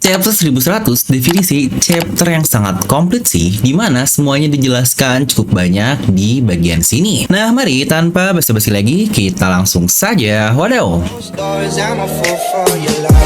Chapter 1100 definisi chapter yang sangat komplit sih, dimana semuanya dijelaskan cukup banyak di bagian sini. Nah, mari tanpa basa-basi lagi, kita langsung saja wadaw. Stories, I'm a fool for your love.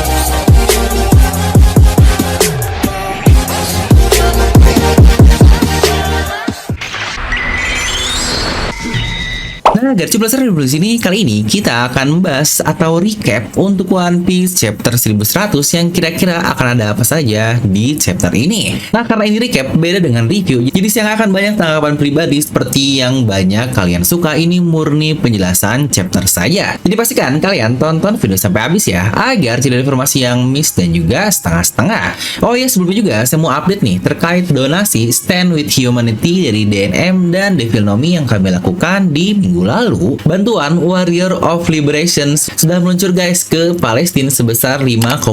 Nah, Garciplaser di sini kali ini kita akan membahas atau recap untuk One Piece chapter 1100 yang kira-kira akan ada apa saja di chapter ini. Nah, karena ini recap beda dengan review, jadi saya akan banyak tanggapan pribadi seperti yang banyak kalian suka. Ini murni penjelasan chapter saja. Jadi pastikan kalian tonton video sampai habis ya, agar tidak ada informasi yang miss dan juga setengah-setengah. Oh ya, sebelumnya juga saya mau update nih terkait donasi Stand with Humanity dari DNM dan Devil Nomi yang kami lakukan di minggu lalu. Bantuan Warrior of Liberation sudah meluncur guys ke Palestina sebesar 5,6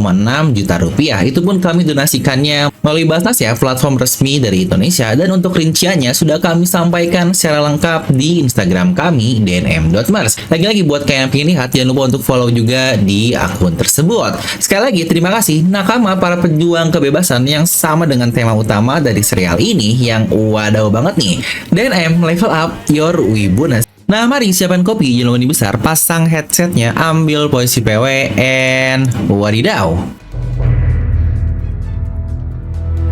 juta rupiah. Itu pun kami donasikannya melalui Basnas ya, platform resmi dari Indonesia. Dan untuk rinciannya sudah kami sampaikan secara lengkap di Instagram kami dnm.mers. Lagi-lagi buat kalian yang pengen lihat, jangan lupa untuk follow juga di akun tersebut. Sekali lagi terima kasih nakama para pejuang kebebasan yang sama dengan tema utama dari serial ini yang wadaw banget nih. DNM level up your wibuness. Nah, mari siapkan kopi, jangan lupa besar, pasang headsetnya, ambil posisi PW, and wadidaw.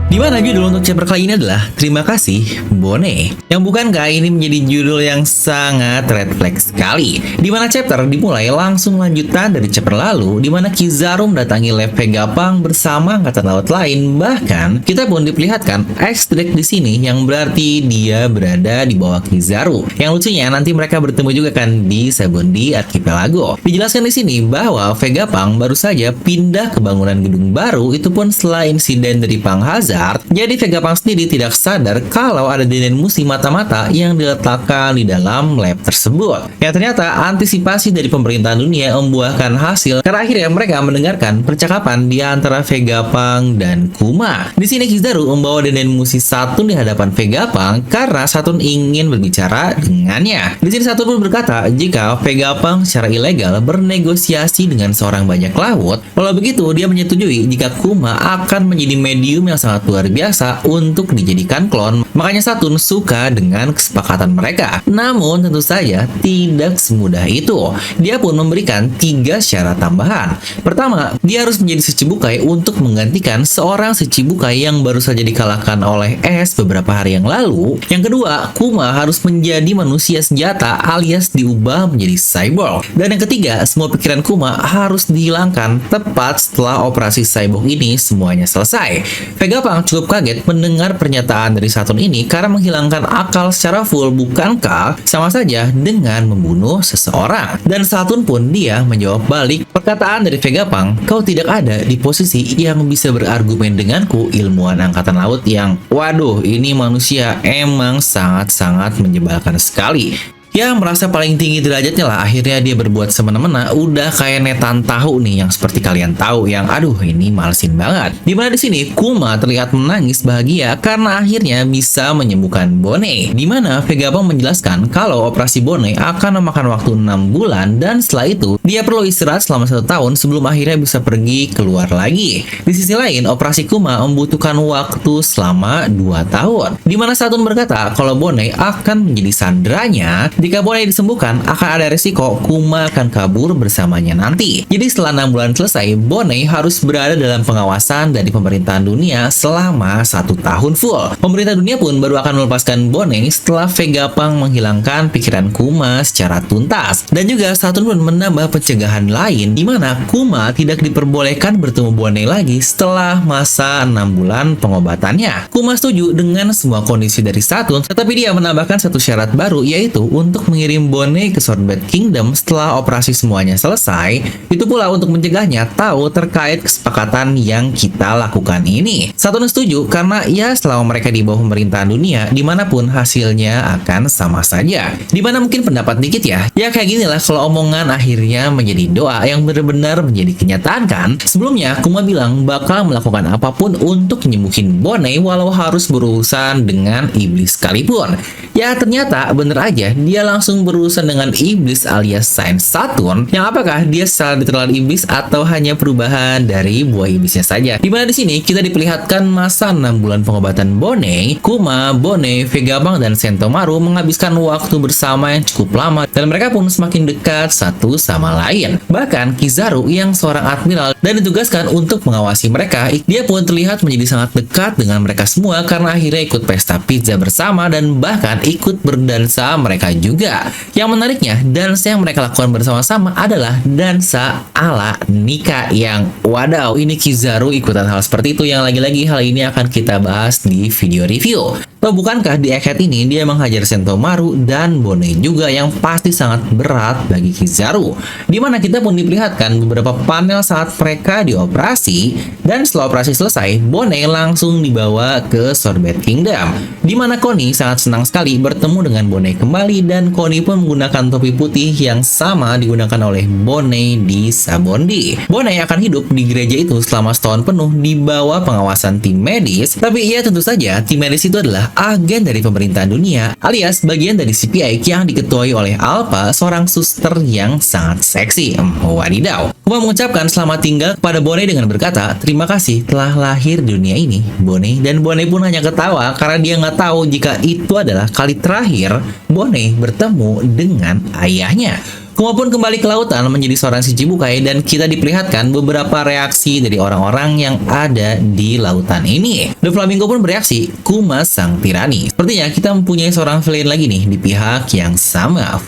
Dimana judul untuk chapter kali ini adalah Terima Kasih Bone, yang bukankah ini menjadi judul yang sangat red flag sekali. Dimana chapter dimulai langsung lanjutan dari chapter lalu, dimana Kizaru mendatangi lab Vegapunk bersama angkatan laut lain. Bahkan kita pun diperlihatkan X-Drake di sini, yang berarti dia berada di bawah Kizaru. Yang lucunya nanti mereka bertemu juga kan di Sagundi Archipelago. Dijelaskan di sini bahwa Vegapunk baru saja pindah ke bangunan gedung baru, itu pun setelah insiden dari Pang Hazard. Jadi Vegapunk sendiri tidak sadar kalau ada denen musi mata-mata yang diletakkan di dalam lab tersebut. Ya, ternyata antisipasi dari pemerintahan dunia membuahkan hasil, karena akhirnya mereka mendengarkan percakapan di antara Vegapunk dan Kuma. Di sini Kizaru membawa denen musi Saturn di hadapan Vegapunk karena Saturn ingin berbicara dengannya. Di sini Saturn pun berkata jika Vegapunk secara ilegal bernegosiasi dengan seorang bajak laut, walau begitu dia menyetujui jika Kuma akan menjadi medium yang sangat luar biasa untuk dijadikan klon. Makanya Saturn suka dengan kesepakatan mereka. Namun tentu saja tidak semudah itu. Dia pun memberikan 3 syarat tambahan. Pertama, dia harus menjadi Shichibukai untuk menggantikan seorang Shichibukai yang baru saja dikalahkan oleh S beberapa hari yang lalu. Yang kedua, Kuma harus menjadi manusia senjata alias diubah menjadi cyborg. Dan yang ketiga, semua pikiran Kuma harus dihilangkan tepat setelah operasi cyborg ini semuanya selesai. Vegapunk cukup kaget mendengar pernyataan dari Saturn ini karena menghilangkan akal secara full bukankah sama saja dengan membunuh seseorang. Dan Saturn pun dia menjawab balik perkataan dari Vegapunk, kau tidak ada di posisi yang bisa berargumen denganku, ilmuwan angkatan laut yang waduh, ini manusia emang sangat-sangat menyebalkan sekali. Ya, merasa paling tinggi derajatnya lah, akhirnya dia berbuat semena-mena, udah kayak netan tahu nih yang seperti kalian tahu, yang aduh ini malesin banget. Dimana di sini Kuma terlihat menangis bahagia karena akhirnya bisa menyembuhkan Bone. Dimana Vegapunk menjelaskan kalau operasi Bone akan memakan waktu 6 bulan dan setelah itu dia perlu istirahat selama 1 tahun sebelum akhirnya bisa pergi keluar lagi. Di sisi lain, operasi Kuma membutuhkan waktu selama 2 tahun. Dimana Saturn berkata kalau Bone akan menjadi sandranya. Jika Bone disembuhkan, akan ada resiko Kuma akan kabur bersamanya nanti. Jadi setelah 6 bulan selesai, Bone harus berada dalam pengawasan dari pemerintahan dunia selama 1 tahun full. Pemerintah dunia pun baru akan melepaskan Bone setelah Vegapunk menghilangkan pikiran Kuma secara tuntas. Dan juga Saturn pun menambah pencegahan lain, di mana Kuma tidak diperbolehkan bertemu Bone lagi setelah masa 6 bulan pengobatannya. Kuma setuju dengan semua kondisi dari Saturn, tetapi dia menambahkan satu syarat baru, yaitu untuk mengirim Bone ke Swordbat Kingdom setelah operasi semuanya selesai. Itu pula untuk mencegahnya tahu terkait kesepakatan yang kita lakukan ini. Saturn setuju karena ya selama mereka di bawah pemerintahan dunia, dimanapun hasilnya akan sama saja. Dimana mungkin pendapat dikit ya, ya kayak gini lah kalau omongan akhirnya menjadi doa yang benar-benar menjadi kenyataan kan. Sebelumnya Kuma bilang bakal melakukan apapun untuk nyembuhin Bone walau harus berurusan dengan iblis sekalipun. Ya ternyata bener aja, dia dia langsung berurusan dengan iblis alias Saint Saturn, yang apakah dia secara literal iblis atau hanya perubahan dari buah iblisnya saja. Dimana di sini kita diperlihatkan masa 6 bulan pengobatan Bonnie, Kuma, Bonnie, Vegapunk, dan Sentomaru menghabiskan waktu bersama yang cukup lama dan mereka pun semakin dekat satu sama lain. Bahkan Kizaru yang seorang admiral dan ditugaskan untuk mengawasi mereka, dia pun terlihat menjadi sangat dekat dengan mereka semua karena akhirnya ikut pesta pizza bersama dan bahkan ikut berdansa mereka juga. Yang menariknya, dansa yang mereka lakukan bersama-sama adalah dansa ala nikah yang wadaw, ini Kizaru ikutan hal seperti itu yang lagi-lagi hal ini akan kita bahas di video review. Atau bukankah di egghead ini dia menghajar Sentomaru dan Bonnie juga yang pasti sangat berat bagi Kizaru. Dimana kita pun diperlihatkan beberapa panel saat mereka dioperasi dan setelah operasi selesai, Bonnie langsung dibawa ke Sorbet Kingdom. Dimana Connie sangat senang sekali bertemu dengan Bonnie kembali dan Connie pun menggunakan topi putih yang sama digunakan oleh Bonnie di Sabondi. Bonnie akan hidup di gereja itu selama setahun penuh di bawah pengawasan tim medis, tapi ia tentu saja tim medis itu adalah agen dari pemerintahan dunia alias bagian dari CPI yang diketuai oleh Alpha, seorang suster yang sangat seksi. Wadidaw. Kuma mengucapkan selamat tinggal kepada Bonnie dengan berkata, terima kasih telah lahir di dunia ini, Bonnie. Dan Bonnie pun hanya ketawa karena dia nggak tahu jika itu adalah kali terakhir Bonnie bertemu dengan ayahnya. Kuma pun kembali ke lautan menjadi seorang Shichibukai dan kita diperlihatkan beberapa reaksi dari orang-orang yang ada di lautan ini. Doflamingo pun bereaksi, Kuma sang tirani. Sepertinya kita mempunyai seorang villain lagi nih di pihak yang sama.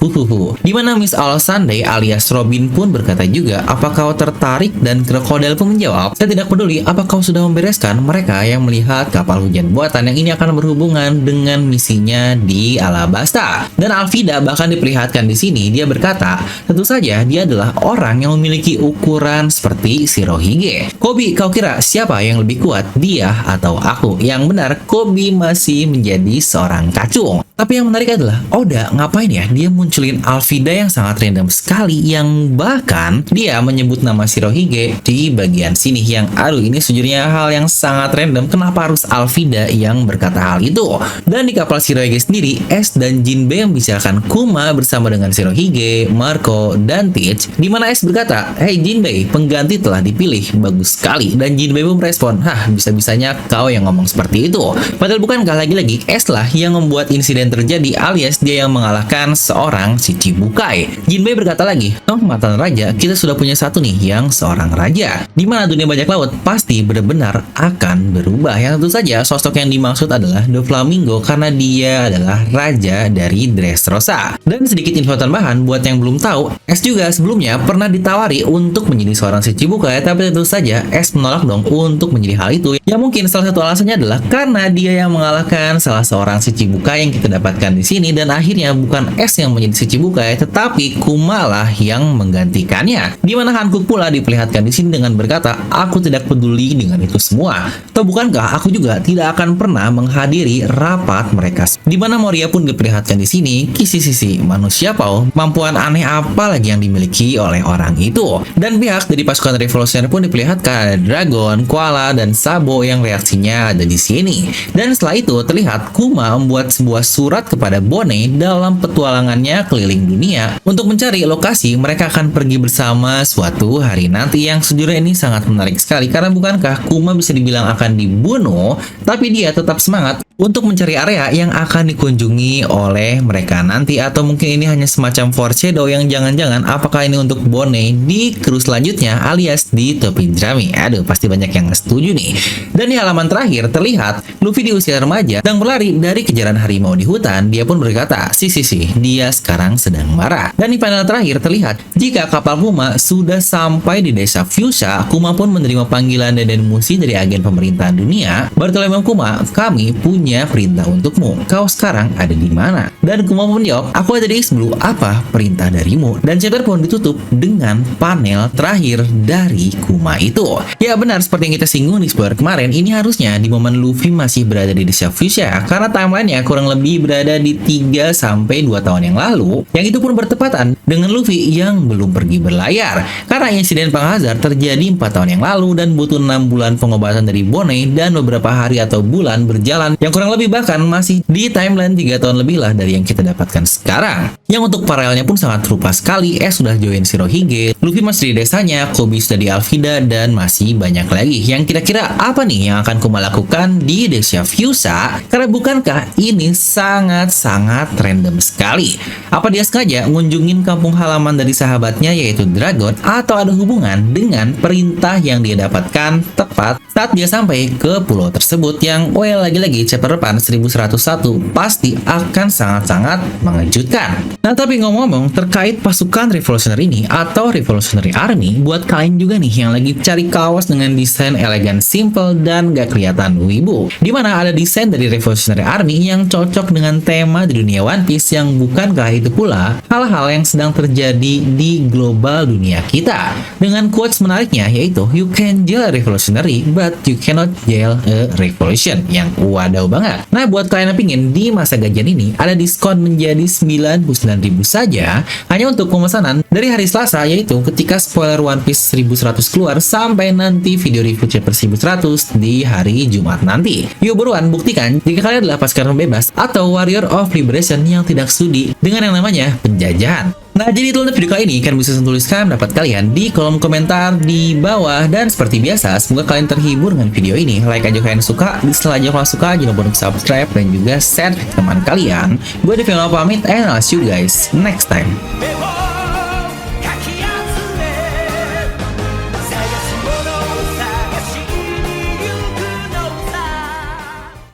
Dimana Miss All Sunday alias Robin pun berkata juga, apa kau tertarik? Dan Krokodil pun menjawab, saya tidak peduli apa kau sudah membereskan. Mereka yang melihat kapal hujan buatan yang ini akan berhubungan dengan misinya di Alabasta. Dan Alvida bahkan diperlihatkan di sini, dia berkata, tentu saja dia adalah orang yang memiliki ukuran seperti Shirohige. Kobi, kau kira siapa yang lebih kuat, dia atau aku? Yang benar, Kobi masih menjadi seorang kacung. Tapi yang menarik adalah Oda ngapain ya dia munculin Alvida yang sangat random sekali, yang bahkan dia menyebut nama Shirohige di bagian sini, yang aduh ini sejujurnya hal yang sangat random. Kenapa harus Alvida yang berkata hal itu? Dan di kapal Shirohige sendiri, Ace dan Jinbei membicarakan Kuma bersama dengan Shirohige, Marco, dan Teach, di mana Ace berkata, hey Jinbei, pengganti telah dipilih, bagus sekali. Dan Jinbei pun merespon, hah bisa-bisanya kau yang ngomong seperti itu. Padahal bukankah lagi-lagi Ace lah yang membuat insiden terjadi alias dia yang mengalahkan seorang Shichibukai. Jinbei berkata lagi, mantan raja, kita sudah punya satu nih yang seorang raja. Dimana dunia bajak laut pasti benar-benar akan berubah. Yang tentu saja sosok yang dimaksud adalah Doflamingo karena dia adalah raja dari Dressrosa. Dan sedikit info tambahan buat yang belum tahu, Ace juga sebelumnya pernah ditawari untuk menjadi seorang Shichibukai, tapi tentu saja Ace menolak dong untuk menjadi hal itu. Ya mungkin salah satu alasannya adalah karena dia yang mengalahkan salah seorang Shichibukai yang kita dapatkan di sini, dan akhirnya bukan Ace yang menjadi Shichibukai tetapi Kuma lah yang menggantikannya. Di mana Hancock pula diperlihatkan di sini dengan berkata, aku tidak peduli dengan itu semua. Atau bukankah aku juga tidak akan pernah menghadiri rapat mereka? Di mana Moria pun diperlihatkan di sini, kisi-sisi manusia pau, mampuan aneh apa lagi yang dimiliki oleh orang itu. Dan pihak dari pasukan revolusioner pun diperlihatkan ada Dragon, Koala, dan Sabo yang reaksinya ada di sini. Dan setelah itu terlihat Kuma membuat sebuah surat kepada Bonnie dalam petualangannya keliling dunia untuk mencari lokasi mereka akan pergi bersama suatu hari nanti, yang sejujurnya ini sangat menarik sekali karena bukankah Kuma bisa dibilang akan dibunuh tapi dia tetap semangat untuk mencari area yang akan dikunjungi oleh mereka nanti. Atau mungkin ini hanya semacam foreshadow yang jangan-jangan apakah ini untuk Bonnie di cruise selanjutnya alias di topi jerami. Aduh pasti banyak yang setuju nih. Dan di halaman terakhir terlihat Luffy di usia remaja sedang berlari dari kejaran harimau di hutan. Dia pun berkata, si dia sekarang sedang marah. Dan di panel terakhir terlihat jika kapal Kuma sudah sampai di desa Fuchsia, Kuma pun menerima panggilan dan musi dari agen pemerintahan dunia. Bartolomeo Kuma, kami punya perintah untukmu. Kau sekarang ada di mana? Dan Kuma pun menjawab, aku ada di X-Blue. Apa perintah darimu? Dan chapter pun ditutup dengan panel terakhir dari Kuma itu. Ya benar, seperti yang kita singgung di spoiler kemarin, ini harusnya di momen Luffy masih berada di desa Fuchsia karena timelinenya kurang lebih berada di 3-2 tahun yang lalu, yang itu pun bertepatan dengan Luffy yang belum pergi berlayar karena insiden Panghazard terjadi 4 tahun yang lalu dan butuh 6 bulan pengobatan dari Bonnie dan beberapa hari atau bulan berjalan yang Kurang lebih bahkan masih di timeline 3 tahun lebih lah dari yang kita dapatkan sekarang. Yang untuk paralelnya pun sangat serupa sekali. Sudah join Shirohige, Luffy masih di desanya, Kobe sudah di Alvida, dan masih banyak lagi. Yang kira-kira apa nih yang akan Kuma lakukan di Desha Fusa? Karena bukankah ini sangat-sangat random sekali? Apa dia sengaja ngunjungin kampung halaman dari sahabatnya yaitu Dragon, atau ada hubungan dengan perintah yang dia dapatkan tepat saat dia sampai ke pulau tersebut yang lagi-lagi chapter depan 1101 pasti akan sangat-sangat mengejutkan. Nah, tapi ngomong-ngomong terkait pasukan revolutionary ini atau revolutionary army, buat kalian juga nih yang lagi cari kaos dengan desain elegan, simple, dan gak kelihatan wibu, dimana ada desain dari revolutionary army yang cocok dengan tema di dunia One Piece, yang bukankah itu pula hal-hal yang sedang terjadi di global dunia kita, dengan quotes menariknya yaitu "You can jail a revolutionary but you cannot jail a revolution," yang wadaw banget. Nah, buat kalian yang pingin di masa gajian ini ada diskon menjadi 99.000 saja hanya untuk pemesanan dari hari Selasa, yaitu ketika spoiler One Piece 1100 keluar sampai nanti video review chapter 1100 di hari Jumat nanti. Yuk buruan buktikan jika kalian adalah pasukan bebas atau Warrior of Liberation yang tidak studi dengan yang namanya penjajahan. Nah, jadi itu untuk video kali ini. Kalian bisa tuliskan pendapat kalian di kolom komentar di bawah. Dan seperti biasa, semoga kalian terhibur dengan video ini. Like aja kalian suka, dislike aja kalau suka, jangan lupa untuk subscribe dan juga share ke teman kalian. Gue Devin pamit, and I'll see you guys next time.